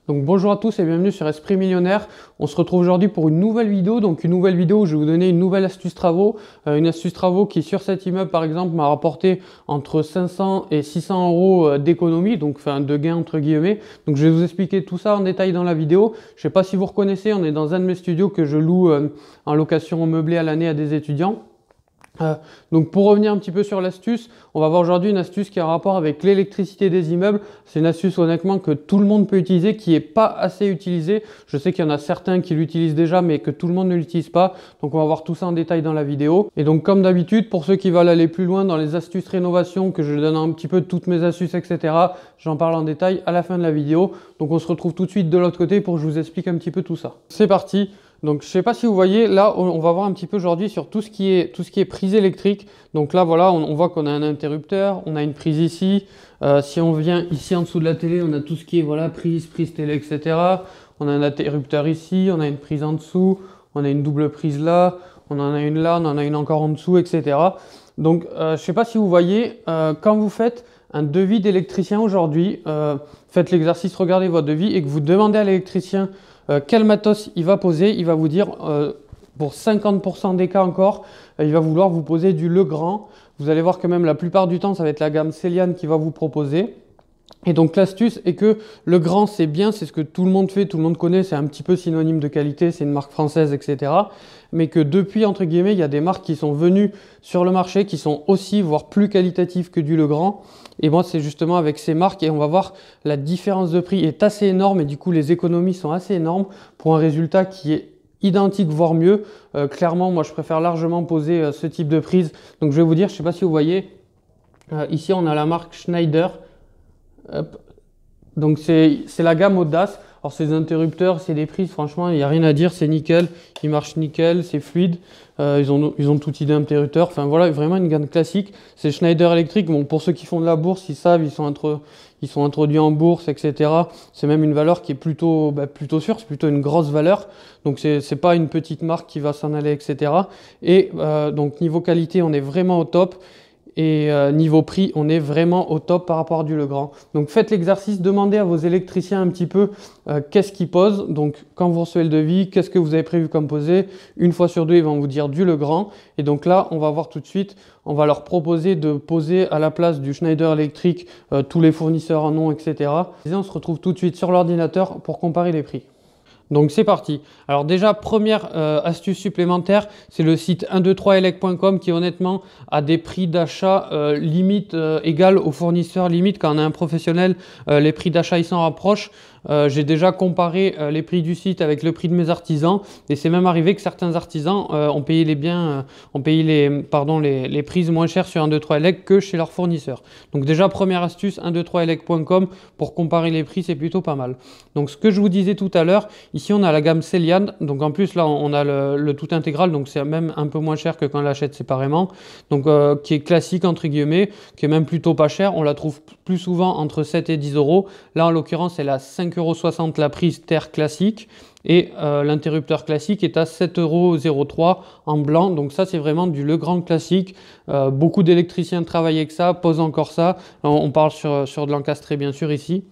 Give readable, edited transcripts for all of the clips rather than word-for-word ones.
Donc bonjour à tous et bienvenue sur Esprit Millionnaire. On se retrouve aujourd'hui pour une nouvelle vidéo. Donc une nouvelle vidéo où je vais vous donner une nouvelle astuce travaux. Une astuce travaux qui sur cet immeuble par exemple m'a rapporté entre 500 et 600 euros d'économie, donc enfin de gain entre guillemets. Donc je vais vous expliquer tout ça en détail dans la vidéo. Je ne sais pas si vous reconnaissez, on est dans un de mes studios que je loue en location meublée à l'année à des étudiants. Donc pour revenir un petit peu sur l'astuce, on va voir aujourd'hui une astuce qui a un rapport avec l'électricité des immeubles. C'est une astuce honnêtement que tout le monde peut utiliser, qui n'est pas assez utilisée. Je sais qu'il y en a certains qui l'utilisent déjà, mais que tout le monde ne l'utilise pas. Donc on va voir tout ça en détail dans la vidéo. Et donc comme d'habitude, pour ceux qui veulent aller plus loin dans les astuces rénovation, que je donne un petit peu toutes mes astuces, etc., j'en parle en détail à la fin de la vidéo. Donc on se retrouve tout de suite de l'autre côté pour que je vous explique un petit peu tout ça. C'est parti! Donc, je ne sais pas si vous voyez, là, on va voir un petit peu aujourd'hui sur tout ce qui est prise électrique. Donc là, voilà, on voit qu'on a un interrupteur, on a une prise ici. Si on vient ici en dessous de la télé, on a tout ce qui est voilà, prise télé, etc. On a un interrupteur ici, on a une prise en dessous, on a une double prise là, on en a une là, on en a une encore en dessous, etc. Donc, je ne sais pas si vous voyez, quand vous faites un devis d'électricien aujourd'hui, faites l'exercice, regardez votre devis et que vous demandez à l'électricien quel matos il va poser, il va vous dire, pour 50% des cas encore, il va vouloir vous poser du Legrand. Vous allez voir que même la plupart du temps, ça va être la gamme Céliane qui va vous proposer. Et donc l'astuce est que Legrand c'est bien, c'est ce que tout le monde fait, tout le monde connaît, c'est un petit peu synonyme de qualité, c'est une marque française, etc. Mais que depuis, entre guillemets, il y a des marques qui sont venues sur le marché, qui sont aussi, voire plus qualitatives que du Legrand. Et moi, c'est justement avec ces marques et on va voir la différence de prix est assez énorme et du coup, les économies sont assez énormes pour un résultat qui est identique, voire mieux. Clairement, moi, je préfère largement poser ce type de prise. Donc, je vais vous dire, je ne sais pas si vous voyez, ici, on a la marque Schneider. Hop. Donc c'est la gamme Audace. Alors ces interrupteurs, c'est des prises, franchement, il n'y a rien à dire, c'est nickel. Ils marchent nickel, c'est fluide. Ils ont tout type d'interrupteurs. Enfin voilà, vraiment une gamme classique. C'est Schneider Electric. Bon, pour ceux qui font de la bourse, ils savent, ils sont introduits en bourse, etc. C'est même une valeur qui est plutôt sûre, c'est plutôt une grosse valeur. Donc c'est pas une petite marque qui va s'en aller, etc. Et donc niveau qualité, on est vraiment au top. Et niveau prix, on est vraiment au top par rapport à du Legrand. Donc faites l'exercice, demandez à vos électriciens un petit peu qu'est-ce qu'ils posent. Donc quand vous recevez le devis, qu'est-ce que vous avez prévu comme poser. Une fois sur deux, ils vont vous dire du Legrand. Et donc là, on va voir tout de suite, on va leur proposer de poser à la place du Schneider Electric tous les fournisseurs en ont, etc. Et on se retrouve tout de suite sur l'ordinateur pour comparer les prix. Donc c'est parti. Alors déjà, première astuce supplémentaire, c'est le site 123elec.com qui honnêtement a des prix d'achat limite égal aux fournisseurs. Limite quand on a un professionnel, les prix d'achat ils s'en rapprochent. J'ai déjà comparé les prix du site avec le prix de mes artisans et c'est même arrivé que certains artisans ont payé les prises moins chères sur 123elec que chez leurs fournisseurs. Donc déjà première astuce 123elec.com pour comparer les prix, c'est plutôt pas mal. Donc ce que je vous disais tout à l'heure, ici on a la gamme Céliane, donc en plus là on a le tout intégral, donc c'est même un peu moins cher que quand on l'achète séparément, donc qui est classique entre guillemets, qui est même plutôt pas cher, on la trouve plus souvent entre 7 et 10 euros. Là en l'occurrence elle a 5,60 € la prise terre classique et l'interrupteur classique est à 7,03 € en blanc. Donc ça c'est vraiment du Legrand classique. Beaucoup d'électriciens travaillent avec ça, posent encore ça. On parle sur de l'encastré bien sûr ici.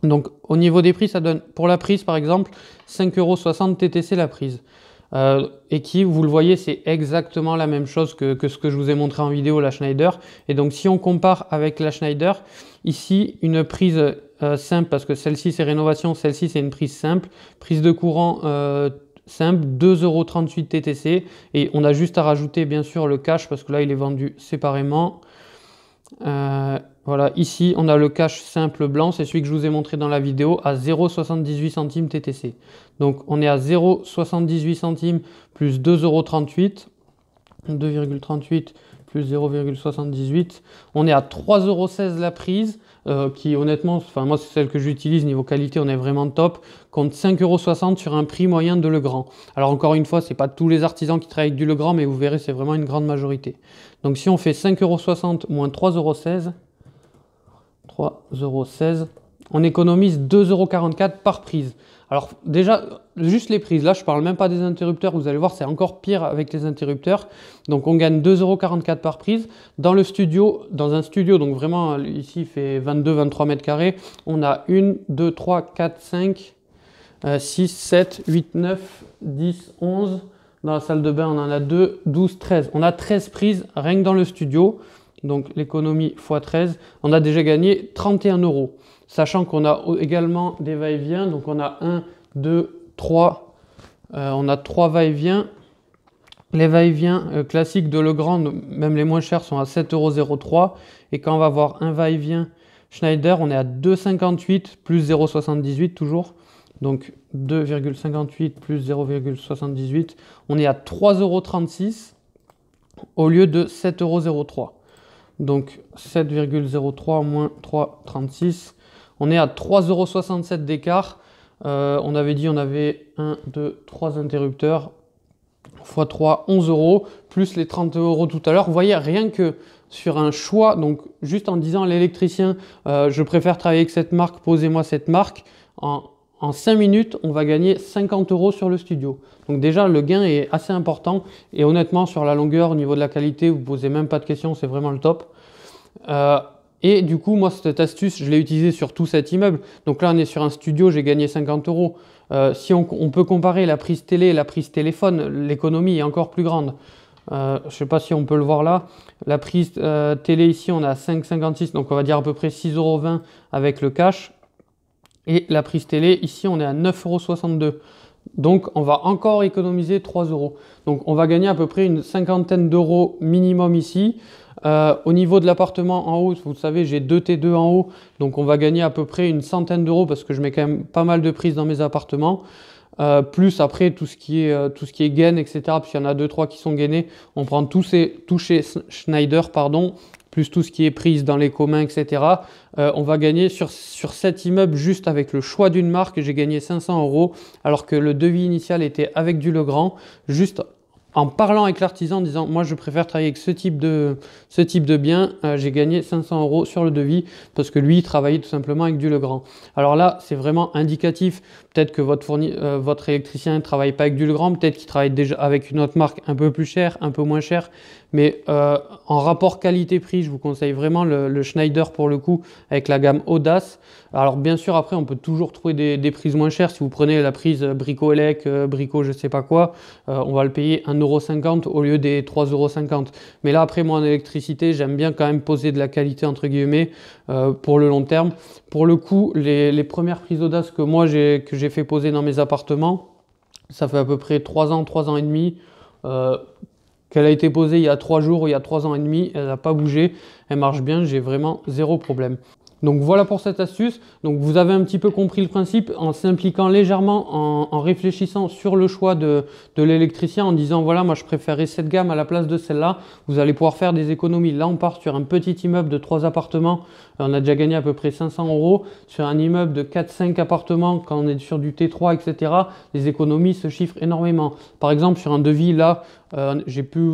Donc au niveau des prix, ça donne pour la prise par exemple 5,60 € TTC la prise. Et qui, vous le voyez, c'est exactement la même chose que ce que je vous ai montré en vidéo, la Schneider. Et donc si on compare avec la Schneider, ici une prise simple, parce que celle-ci c'est rénovation, celle-ci c'est une prise simple, prise de courant simple, 2,38 € TTC. Et on a juste à rajouter bien sûr le cash, parce que là il est vendu séparément. Voilà, ici on a le cash simple blanc, c'est celui que je vous ai montré dans la vidéo, à 0,78 centimes TTC. Donc on est à 0,78 centimes plus 2,38 €, 2,38 plus 0,78, on est à 3,16 € la prise, qui honnêtement, enfin moi c'est celle que j'utilise, niveau qualité on est vraiment top, contre 5,60 € sur un prix moyen de Legrand. Alors encore une fois, c'est pas tous les artisans qui travaillent avec du Legrand, mais vous verrez c'est vraiment une grande majorité. Donc si on fait 5,60 € moins 3,16 €, on économise 2,44 € par prise. Alors déjà, juste les prises, là je ne parle même pas des interrupteurs, vous allez voir c'est encore pire avec les interrupteurs. Donc on gagne 2,44 € par prise. Dans le studio, dans un studio, donc vraiment ici il fait 22-23 mètres carrés, on a 1, 2, 3, 4, 5, 6, 7, 8, 9, 10, 11. Dans la salle de bain on en a 2, 12, 13. On a 13 prises rien que dans le studio. Donc l'économie x 13, on a déjà gagné 31 €. Sachant qu'on a également des va-et-vient, donc on a 1, 2, 3, on a 3 va-et-vient. Les va-et-vient classiques de Legrand, même les moins chers, sont à 7,03 €. Et quand on va voir un va-et-vient Schneider, on est à 2,58 plus 0,78 toujours. Donc 2,58 plus 0,78, on est à 3,36 € au lieu de 7,03 €. Donc 7,03 moins 3,36, on est à 3,67 € d'écart. On avait dit on avait 1, 2, 3 interrupteurs, x 3, 11 €, plus les 30 € tout à l'heure. Vous voyez, rien que sur un choix, donc juste en disant à l'électricien, je préfère travailler avec cette marque, posez-moi cette marque, en 5 minutes, on va gagner 50 € sur le studio. Donc déjà, le gain est assez important. Et honnêtement, sur la longueur, au niveau de la qualité, vous ne posez même pas de questions, c'est vraiment le top. Et du coup, moi, cette astuce, je l'ai utilisée sur tout cet immeuble. Donc là, on est sur un studio, j'ai gagné 50 €. Si on peut comparer la prise télé et la prise téléphone, l'économie est encore plus grande. Je ne sais pas si on peut le voir là. La prise télé ici, on a 5,56, donc on va dire à peu près 6,20 € avec le cash. Et la prise télé, ici, on est à 9,62 €. Donc, on va encore économiser 3 €. Donc, on va gagner à peu près une cinquantaine d'euros minimum ici. Au niveau de l'appartement en haut, vous savez, j'ai 2 T2 en haut. Donc, on va gagner à peu près une centaine d'euros parce que je mets quand même pas mal de prises dans mes appartements. Plus après, tout ce qui est gain, etc. Puis, il y en a 2-3 qui sont gainés. On prend tous chez Schneider, pardon, plus tout ce qui est prise dans les communs, etc. On va gagner sur cet immeuble, juste avec le choix d'une marque, j'ai gagné 500 €, alors que le devis initial était avec du Legrand, juste en parlant avec l'artisan, en disant moi je préfère travailler avec ce type de bien, j'ai gagné 500 € sur le devis parce que lui il travaillait tout simplement avec du Legrand. Alors là c'est vraiment indicatif, peut-être que votre électricien ne travaille pas avec du Legrand, peut-être qu'il travaille déjà avec une autre marque un peu plus chère, un peu moins chère, mais en rapport qualité-prix, je vous conseille vraiment le Schneider pour le coup avec la gamme Audace. Alors bien sûr après on peut toujours trouver des prises moins chères. Si vous prenez la prise Brico-Elec, Brico je sais pas quoi, on va le payer 1,50 € au lieu des 3,50 €. Mais là après moi en électricité j'aime bien quand même poser de la qualité entre guillemets pour le long terme. Pour le coup les premières prises Audace que moi j'ai fait poser dans mes appartements, ça fait à peu près 3 ans et demi. Qu'elle a été posée il y a 3 jours ou il y a 3 ans et demi, elle n'a pas bougé, elle marche bien, j'ai vraiment 0 problème. Donc voilà pour cette astuce. Donc vous avez un petit peu compris le principe en s'impliquant légèrement, en réfléchissant sur le choix de l'électricien, en disant voilà moi je préférerais cette gamme à la place de celle-là. Vous allez pouvoir faire des économies. Là on part sur un petit immeuble de 3 appartements, on a déjà gagné à peu près 500 €. Sur un immeuble de 4-5 appartements, quand on est sur du T3, etc., les économies se chiffrent énormément. Par exemple sur un devis là, j'ai plus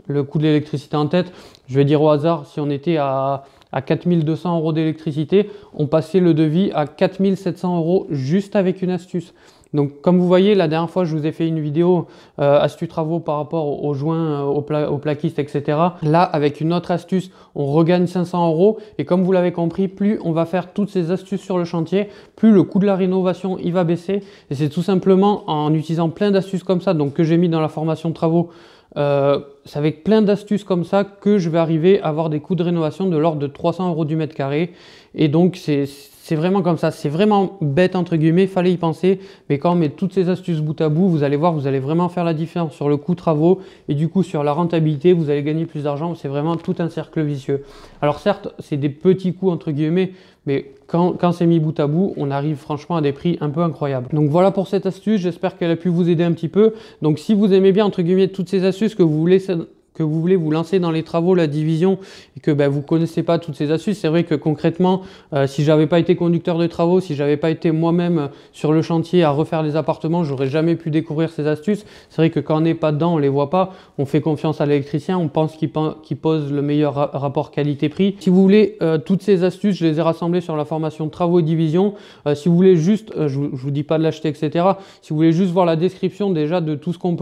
le coût de l'électricité en tête, je vais dire au hasard, si on était à 4200 € d'électricité, on passait le devis à 4700 € juste avec une astuce. Donc comme vous voyez, la dernière fois je vous ai fait une vidéo astuce travaux par rapport aux joints, aux plaquistes, etc. Là avec une autre astuce, on regagne 500 € et comme vous l'avez compris, plus on va faire toutes ces astuces sur le chantier, plus le coût de la rénovation il va baisser. Et c'est tout simplement en utilisant plein d'astuces comme ça, donc que j'ai mis dans la formation de travaux. C'est avec plein d'astuces comme ça que je vais arriver à avoir des coûts de rénovation de l'ordre de 300 € du mètre carré. Et donc c'est vraiment comme ça, c'est vraiment bête entre guillemets, il fallait y penser, mais quand on met toutes ces astuces bout à bout, vous allez voir, vous allez vraiment faire la différence sur le coût travaux et du coup sur la rentabilité, vous allez gagner plus d'argent, c'est vraiment tout un cercle vicieux. Alors certes, c'est des petits coûts entre guillemets, mais quand c'est mis bout à bout, on arrive franchement à des prix un peu incroyables. Donc voilà pour cette astuce, j'espère qu'elle a pu vous aider un petit peu. Donc si vous aimez bien entre guillemets toutes ces astuces, que que vous voulez vous lancer dans les travaux, la division, et que vous connaissez pas toutes ces astuces, c'est vrai que concrètement, si j'avais pas été conducteur de travaux, si j'avais pas été moi-même sur le chantier à refaire les appartements, j'aurais jamais pu découvrir ces astuces. C'est vrai que quand on n'est pas dedans, on les voit pas, on fait confiance à l'électricien, on pense qu'il pose le meilleur rapport qualité-prix. Si vous voulez toutes ces astuces, je les ai rassemblées sur la formation travaux et division. Si vous voulez juste, je vous dis pas de l'acheter, etc. Si vous voulez juste voir la description déjà de tout ce qu'on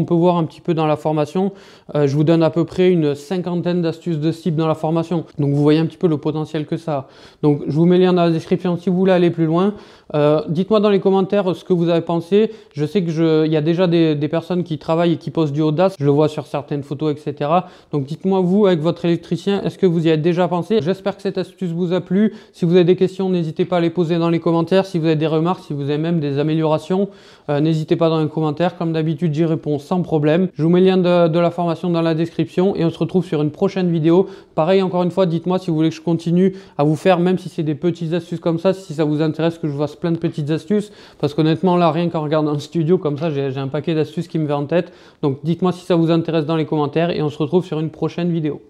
peut voir un petit peu dans la formation, je vous donne à peu près une cinquantaine d'astuces de ce type dans la formation. Donc vous voyez un petit peu le potentiel que ça a. Donc je vous mets le lien dans la description si vous voulez aller plus loin. Dites-moi dans les commentaires ce que vous avez pensé. Je sais que il y a déjà des personnes qui travaillent et qui posent du Audace. Je le vois sur certaines photos, etc. Donc dites-moi vous, avec votre électricien, est-ce que vous y avez déjà pensé? J'espère que cette astuce vous a plu. Si vous avez des questions, n'hésitez pas à les poser dans les commentaires. Si vous avez des remarques, si vous avez même des améliorations, n'hésitez pas dans les commentaires. Comme d'habitude, j'y réponds sans problème. Je vous mets le lien de la formation dans la description et on se retrouve sur une prochaine vidéo. Pareil, encore une fois, dites-moi si vous voulez que je continue à vous faire, même si c'est des petites astuces comme ça, si ça vous intéresse que je vous fasse plein de petites astuces, parce qu'honnêtement là, rien qu'en regardant le studio comme ça, j'ai un paquet d'astuces qui me vient en tête. Donc dites-moi si ça vous intéresse dans les commentaires et on se retrouve sur une prochaine vidéo.